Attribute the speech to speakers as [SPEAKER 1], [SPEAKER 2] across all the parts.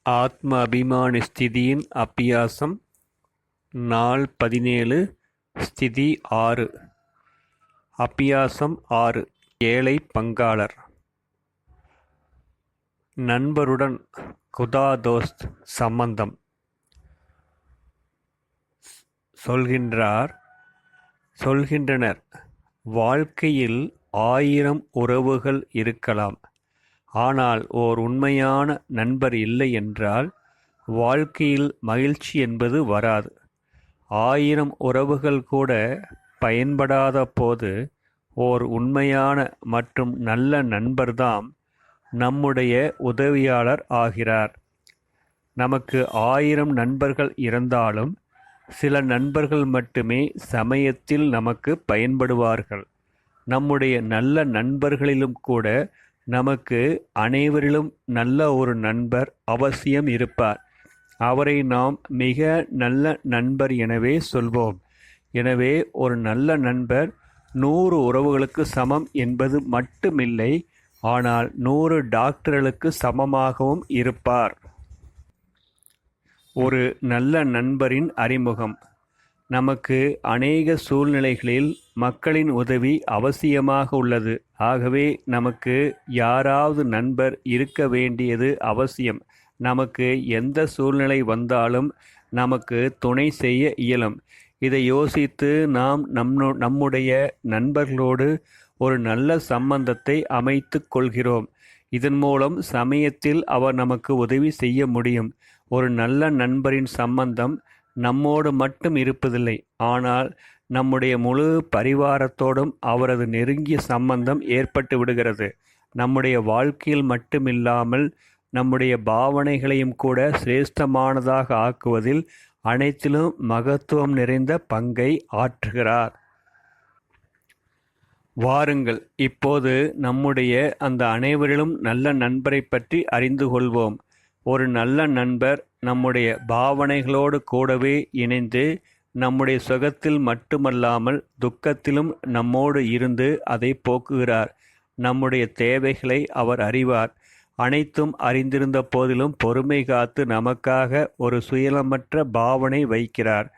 [SPEAKER 1] ஆத்ம அபிமான ஸ்திதியின் அபியாசம் நாள் 17 ஸ்திதி 6 அபியாசம் 6 ஏழை பங்காளர் நண்பருடன் குதாதோஸ்த் சம்பந்தம் சொல்கின்றனர் வாழ்க்கையில் 1000 உறவுகள் இருக்கலாம். ஆனால் ஓர் உண்மையான நண்பர் இல்லை என்றால் வாழ்க்கையில் மகிழ்ச்சி என்பது வராது. 1000 உறவுகள் கூட பயன்படாத போது ஓர் உண்மையான மற்றும் நல்ல நண்பர்தாம் நம்முடைய உதவியாளர் ஆகிறார். நமக்கு 1000 நண்பர்கள் இருந்தாலும் சில நண்பர்கள் மட்டுமே சமயத்தில் நமக்கு பயன்படுவார்கள். நம்முடைய நல்ல நண்பர்களிலும் கூட நமக்கு அனைவரிலும் நல்ல ஒரு நண்பர் அவசியம் இருப்பார். அவரை நாம் மிக நல்ல நண்பர் எனவே சொல்வோம். எனவே ஒரு நல்ல நண்பர் 100 உறவுகளுக்கு சமம் என்பது மட்டுமில்லை, ஆனால் 100 டாக்டர்களுக்கு சமமாகவும் இருப்பார். ஒரு நல்ல நண்பரின் அறிமுகம். நமக்கு அநேக சூழ்நிலைகளில் மக்களின் உதவி அவசியமாக உள்ளது. ஆகவே நமக்கு யாராவது நண்பர் இருக்க வேண்டியது அவசியம். நமக்கு எந்த சூழ்நிலை வந்தாலும் நமக்கு துணை செய்ய இயலும். இதை யோசித்து நாம் நம்முடைய நண்பர்களோடு ஒரு நல்ல சம்பந்தத்தை அமைத்து கொள்கிறோம். இதன் மூலம் சமயத்தில் அவர் நமக்கு உதவி செய்ய முடியும். ஒரு நல்ல நண்பரின் சம்பந்தம் நம்மோடு மட்டும் இருப்பதில்லை, ஆனால் நம்முடைய முழு பரிவாரத்தோடும் அவரது நெருங்கிய சம்பந்தம் ஏற்பட்டு விடுகிறது. நம்முடைய வாழ்க்கையில் மட்டுமில்லாமல் நம்முடைய பாவனைகளையும் கூட சிரேஷ்டமானதாக ஆக்குவதில் அனைத்திலும் மகத்துவம் நிறைந்த பங்கை ஆற்றுகிறார். வாருங்கள், இப்போது நம்முடைய அந்த அனைவரிலும் நல்ல நண்பரை பற்றி அறிந்து கொள்வோம். ஒரு நல்ல நண்பர் நம்முடைய பாவனைகளோடு கூடவே இணைந்து நம்முடைய சுகத்தில் மட்டுமல்லாமல் துக்கத்திலும் நம்மோடு இருந்து அதை போக்குகிறார். நம்முடைய தேவைகளை அவர் அறிவார். அனைத்தும் அறிந்திருந்த போதிலும் பொறுமை காத்து நமக்காக ஒரு சுயநலமற்ற பாவனை வைக்கிறார்.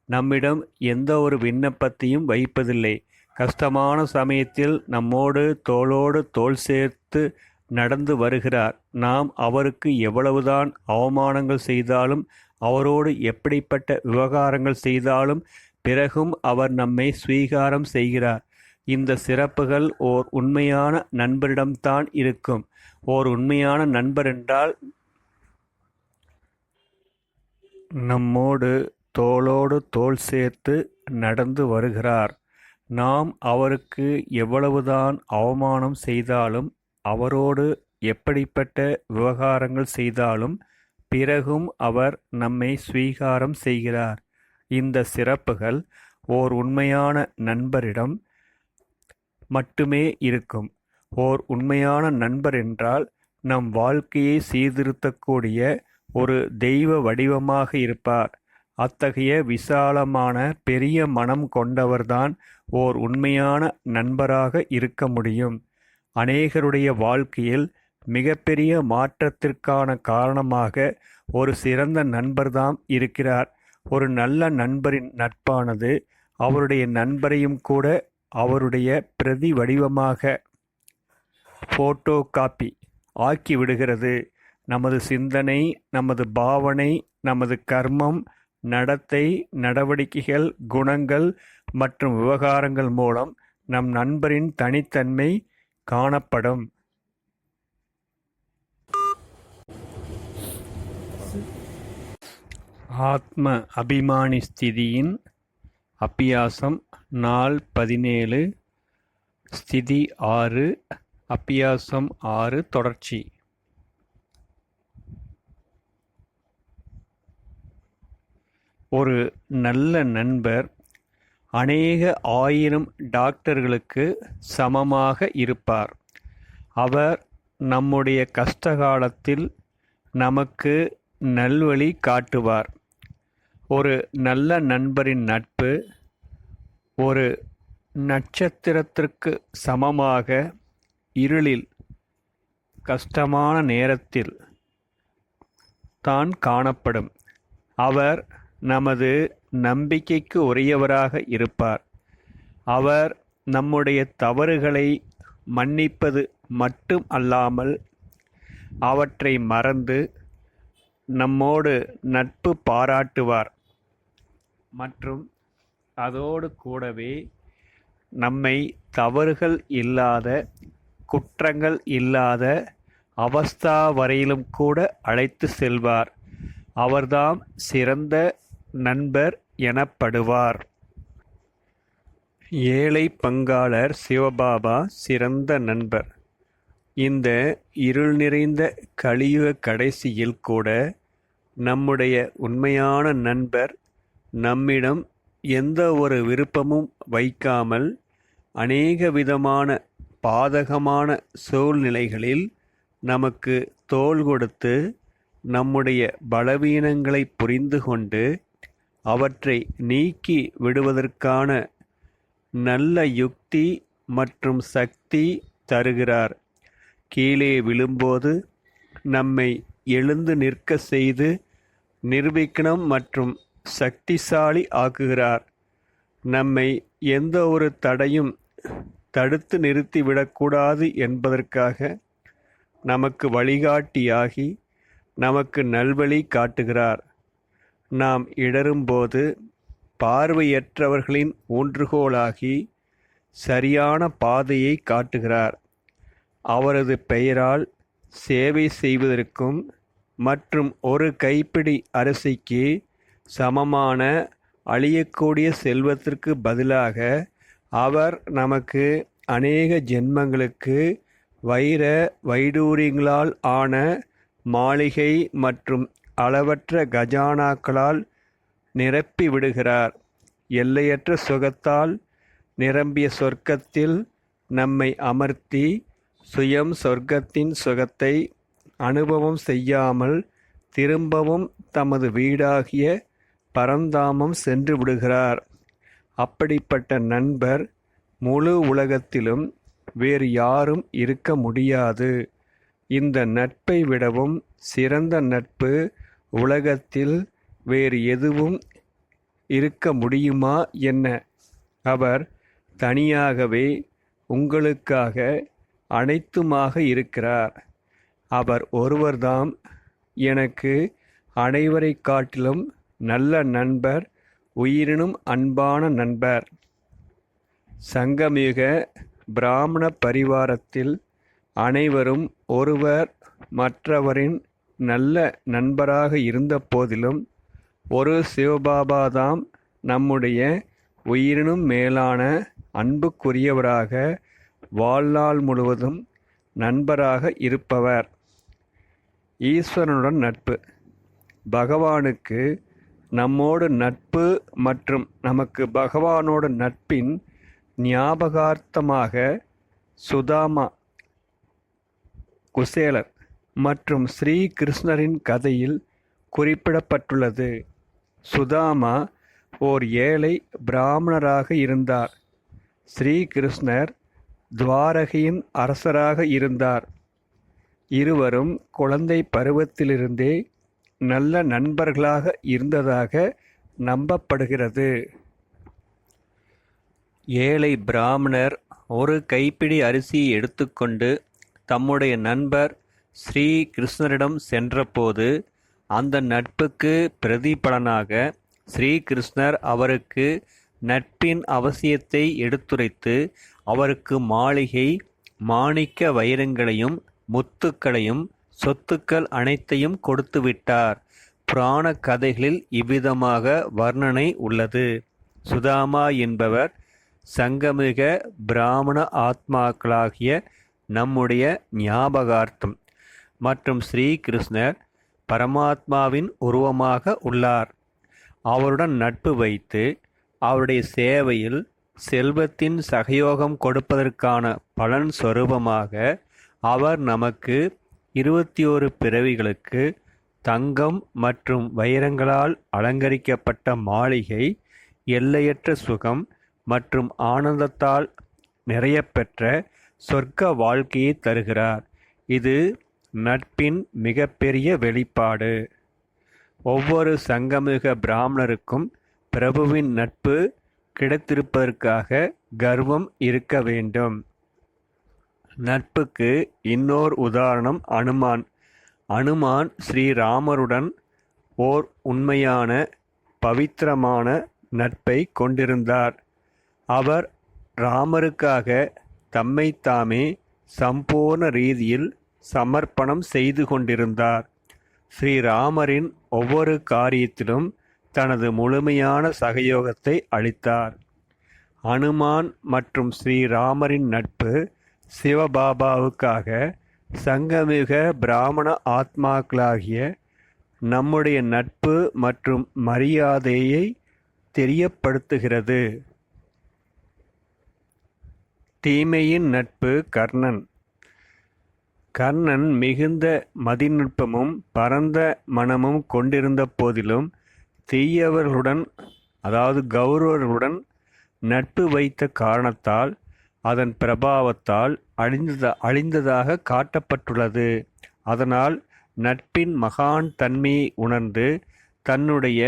[SPEAKER 1] நம்மிடம் எந்த ஒரு விண்ணப்பத்தையும் வைப்பதில்லை. கஷ்டமான சமயத்தில் நம்மோடு தோளோடு தோள் சேர்த்து நடந்து வருகிறார். நாம் அவருக்கு எவ்வளவுதான் அவமானங்கள் செய்தாலும் அவரோடு எப்படிப்பட்ட விவகாரங்கள் செய்தாலும் பிறகும் அவர் நம்மை ஸ்வீகாரம் செய்கிறார். இந்த சிறப்புகள் ஓர் உண்மையான நண்பரிடம்தான் இருக்கும். ஓர் உண்மையான நண்பர் என்றால் நம்மோடு தோளோடு தோள் சேர்த்து நடந்து வருகிறார். நாம் அவருக்கு எவ்வளவுதான் அவமானம் செய்தாலும் அவரோடு எப்படிப்பட்ட விவகாரங்கள் செய்தாலும் பிறகும் அவர் நம்மை ஸ்வீகாரம் செய்கிறார். இந்த சிறப்புகள் ஓர் உண்மையான நண்பரிடம் மட்டுமே இருக்கும். ஓர் உண்மையான நண்பர் என்றால் நம் வாழ்க்கையை சீர்திருத்தக்கூடிய ஒரு தெய்வ வடிவமாக இருப்பார். அத்தகைய விசாலமான பெரிய மனம் கொண்டவர்தான் ஓர் உண்மையான நண்பராக இருக்க முடியும். அநேகருடைய வாழ்க்கையில் மிகப்பெரிய மாற்றத்திற்கான காரணமாக ஒரு சிறந்த நண்பர்தாம் இருக்கிறார். ஒரு நல்ல நண்பரின் நட்பானது அவருடைய நண்பரையும் கூட அவருடைய பிரதி வடிவமாக போட்டோ காப்பி ஆக்கிவிடுகிறது. நமது சிந்தனை, நமது பாவனை, நமது கர்மம், நடத்தை, நடவடிக்கைகள், குணங்கள் மற்றும் விவகாரங்கள் மூலம் நம் நண்பரின் தனித்தன்மை காணப்படும். ஆத்ம அபிமானி ஸ்திதியின் அபியாசம் நாள் 17 ஸ்திதி 6 அபியாசம் 6 தொடர்ச்சி. ஒரு நல்ல நண்பர் அநேக 1000 டாக்டர்களுக்கு சமமாக இருப்பார். அவர் நம்முடைய கஷ்டகாலத்தில் நமக்கு நல்வழி காட்டுவார். ஒரு நல்ல நண்பரின் நட்பு ஒரு நட்சத்திரத்திற்கு சமமாக இருளில் கஷ்டமான நேரத்தில் தான் காணப்படும். அவர் நமது நம்பிக்கைக்கு உரியவராக இருப்பார். அவர் நம்முடைய தவறுகளை மன்னிப்பது மட்டும் அல்லாமல் அவற்றை மறந்து நம்மோடு நட்பு பாராட்டுவார் மற்றும் அதோடு கூடவே நம்மை தவறுகள் இல்லாத, குற்றங்கள் இல்லாத அவஸ்தா வரையிலும் கூட அழைத்து செல்வார். அவர்தாம் சிறந்த நண்பர் எனப்படுவார். ஏழை பங்காளர் சிவபாபா சிறந்த நண்பர். இந்த இருள் நிறைந்த கலியுக கடைசியில் கூட நம்முடைய உண்மையான நண்பர் நம்மிடம் எந்த ஒரு விருப்பமும் வைக்காமல் அநேக விதமான பாதகமான சூழ்நிலைகளில் நமக்கு தோள் கொடுத்து நம்முடைய பலவீனங்களை புரிந்து கொண்டு அவற்றை நீக்கி விடுவதற்கான நல்ல யுக்தி மற்றும் சக்தி தருகிறார். கீழே விழும்போது நம்மை எழுந்து நிற்க செய்து நிர்விக்னம் மற்றும் சக்திசாலி ஆக்குகிறார். நம்மை எந்த ஒரு தடையும் தடுத்து நிறுத்திவிடக்கூடாது என்பதற்காக நமக்கு வழிகாட்டியாகி நமக்கு நல்வழி காட்டுகிறார். நாம் இடரும்போது பார்வையற்றவர்களின் ஊன்றுகோலாகி சரியான பாதையை காட்டுகிறார். அவரது பெயரால் சேவை செய்வதற்கும் மற்றும் ஒரு கைப்பிடி அரிசிக்கு சமமான அழியக்கூடிய செல்வத்திற்கு பதிலாக அவர் நமக்கு அநேக ஜென்மங்களுக்கு வைர வைடூரியங்களால் ஆன மாளிகை மற்றும் அளவற்ற கஜானாக்களால் நிரப்பி விடுகிறார். எல்லையற்ற சுகத்தால் நிரம்பிய சொர்க்கத்தில் நம்மை அமர்த்தி சுயம் சொர்க்கத்தின் சுகத்தை அனுபவம் செய்யாமல் திரும்பவும் தமது வீடாகிய பரந்தாமம் சென்று விடுகிறார். அப்படிப்பட்ட நண்பர் முழு உலகத்திலும் வேறு யாரும் இருக்க முடியாது. இந்த நட்பை விடவும் சிறந்த நட்பு உலகத்தில் வேறு எதுவும் இருக்க முடியுமா என்ன? அவர் தனியாகவே உங்களுக்காக அனைத்துமாக இருக்கிறார். அவர் ஒருவர்தாம் எனக்கு அனைவரை காட்டிலும் நல்ல நண்பர், உயிரினும் அன்பான நண்பர். சங்கமிக பிராமண பரிவாரத்தில் அனைவரும் ஒருவர் மற்றவரின் நல்ல நண்பராக இருந்த போதிலும் ஒரு சிவபாபாதாம் நம்முடைய உயிரினும் மேலான அன்புக்குரியவராக வாழ்நாள் முழுவதும் நண்பராக இருப்பவர். ஈஸ்வரனுடன் நட்பு. பகவானுக்கு நம்மோடு நட்பு மற்றும் நமக்கு பகவானோட நட்பின் ஞாபகார்த்தமாக சுதாமா, குசேலர் மற்றும் ஸ்ரீ கிருஷ்ணரின் கதையில் குறிப்பிடப்பட்டுள்ளது. சுதாமா ஓர் ஏழை பிராமணராக இருந்தார். ஸ்ரீ கிருஷ்ணர் துவாரகையின் அரசராக இருந்தார். இருவரும் குழந்தை பருவத்திலிருந்தே நல்ல நண்பர்களாக இருந்ததாக நம்பப்படுகிறது. ஏழை பிராமணர் ஒரு கைப்பிடி அரிசியை எடுத்துக்கொண்டு தம்முடைய நண்பர் ஸ்ரீ கிருஷ்ணரிடம் சென்றபோது அந்த நட்புக்கு பிரதிபலனாக ஸ்ரீ கிருஷ்ணர் அவருக்கு நட்பின் அவசியத்தை எடுத்துரைத்து அவருக்கு மாளிகை, மாணிக்க வைரங்களையும் முத்துக்களையும் சொத்துக்கள் அனைத்தையும் கொடுத்து விட்டார். புராண கதைகளில் இவ்விதமாக வர்ணனை உள்ளது. சுதாமா என்பவர் சங்கமிக பிராமண ஆத்மாக்களாகிய நம்முடைய ஞாபகார்த்தம் மற்றும் ஸ்ரீ கிருஷ்ணர் பரமாத்மாவின் உருவமாக உள்ளார். அவருடன் நட்பு வைத்து அவருடைய சேவையில் செல்வத்தின் சகயோகம் கொடுப்பதற்கான பலன் சொரூபமாக அவர் நமக்கு 21 பிறவிகளுக்கு தங்கம் மற்றும் வைரங்களால் அலங்கரிக்கப்பட்ட மாளிகை, எல்லையற்ற சுகம் மற்றும் ஆனந்தத்தால் நிறையப்பெற்ற சொர்க்க வாழ்க்கையை தருகிறார். இது நட்பின் மிகப்பெரிய வெளிப்பாடு. ஒவ்வொரு சங்கமிக பிராமணருக்கும் பிரபுவின் நட்பு கிடைத்திருப்பதற்காக கர்வம் இருக்க வேண்டும். நட்புக்கு இன்னோர் உதாரணம் அனுமான். அனுமான் ஸ்ரீராமருடன் ஓர் உண்மையான பவித்திரமான நட்பை கொண்டிருந்தார். அவர் ராமருக்காக தம்மைத்தாமே சம்பூர்ண ரீதியில் சமர்ப்பணம் செய்து கொண்டிருந்தார். ஸ்ரீராமரின் ஒவ்வொரு காரியத்திலும் தனது முழுமையான சகயோகத்தை அளித்தார். அனுமான் மற்றும் ஸ்ரீராமரின் நட்பு சிவபாபாவுக்காக சங்கமிக பிராமண ஆத்மாக்களாகிய நம்முடைய நட்பு மற்றும் மரியாதையை தெரியப்படுத்துகிறது. தீமையின் நட்பு கர்ணன். கர்ணன் மிகுந்த மதிநுட்பமும் பரந்த மனமும் கொண்டிருந்த போதிலும் தீயவர்களுடன், அதாவது கௌரவர்களுடன் நட்பு வைத்த காரணத்தால் அதன் பிரபாவத்தால் அழிந்ததாக காட்டப்பட்டுள்ளது. அதனால் நட்பின் மகான் தன்மையை உணர்ந்து தன்னுடைய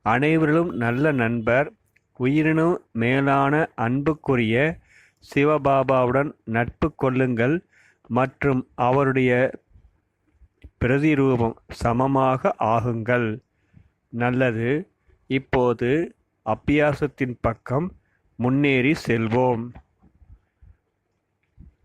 [SPEAKER 1] அனைவரிலும் நல்ல நண்பர், உயிரினும் மேலான அன்புக்குரிய சிவபாபாவுடன் நட்பு கொள்ளுங்கள் மற்றும் அவருடைய பிரதிரூபம் சமமாக ஆகுங்கள். நல்லது, இப்போது அபியாசத்தின் பக்கம் முன்னேறி செல்வோம்.